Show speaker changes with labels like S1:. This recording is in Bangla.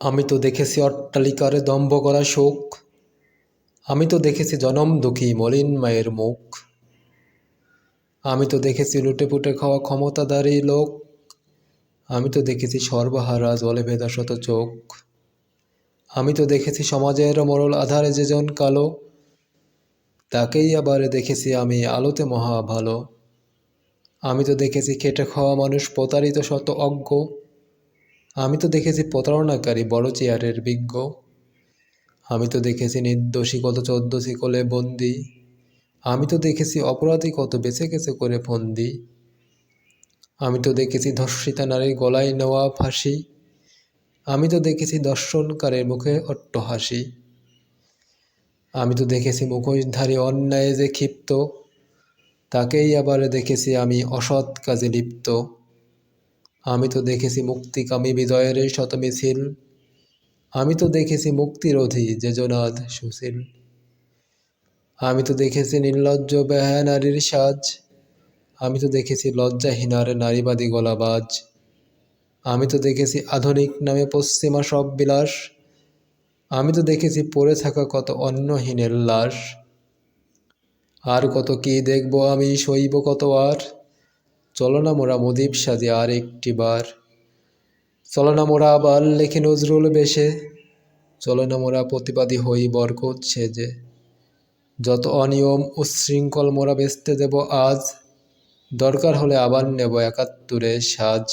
S1: আমি তো দেখেছি অট্টালিকার দম্ভ করা শোক, আমি তো দেখেছি জনম দুঃখী মলিন মায়ের মুখ, আমি তো দেখেছি লুটেপুটে খাওয়া ক্ষমতাধারী লোক, আমি তো দেখেছি সর্বহারা জলে ভেদা শত চোখ, আমি তো দেখেছি সমাজের মরল আধারে যেজন কালো, তাকেই আবার দেখেছি আমি আলোতে মহা ভালো। আমি তো দেখেছি খেটে খাওয়া মানুষ প্রতারিত শত অজ্ঞ, আমি তো দেখেছি প্রতারণাকারী বড় চেয়ারের বিজ্ঞ, আমি তো দেখেছি নির্দোষী কত 14 শিকলে বন্দি, আমি তো দেখেছি অপরাধী কত বেঁচে গেছে করে ফন্দি, আমি তো দেখেছি ধর্ষিতা নারীর গলায় নেওয়া ফাঁসি, আমি তো দেখেছি দর্শনকারের মুখে অট্টহাসি, আমি তো দেখেছি মুখোশধারী অন্যায় যে ক্ষিপ্ত, তাকেই আবার দেখেছি আমি অসৎ কাজে লিপ্ত, আমি তো দেখেছি মুক্তিকামী বিজয়ের শত মিছিল, আমি তো দেখেছি মুক্তিরোধী যে জনাদ সুশীল, আমি তো দেখেছি নির্লজ্জ বেহায়া নারীর সাজ, আমি তো দেখেছি লজ্জাহীনার নারীবাদী গলাবাজ, আমি তো দেখেছি আধুনিক নামে পশ্চিমা সব বিলাস, আমি তো দেখেছি পড়ে থাকা কত অন্নহীনের লাশ, আর কত কি দেখব আমি সইব কত আর, চলো না মোরা মুদীপ সাজে আর একটি বার, চলো না মোরা আবার লেখি নজরুল বেশে, চলো না মোরা প্রতিবাদী হই বরকত সেজে, যত অনিয়ম উচ্ছৃঙ্খল মোরা বেচতে দেব আজ, দরকার হলে আবার নেব 71 সাজ।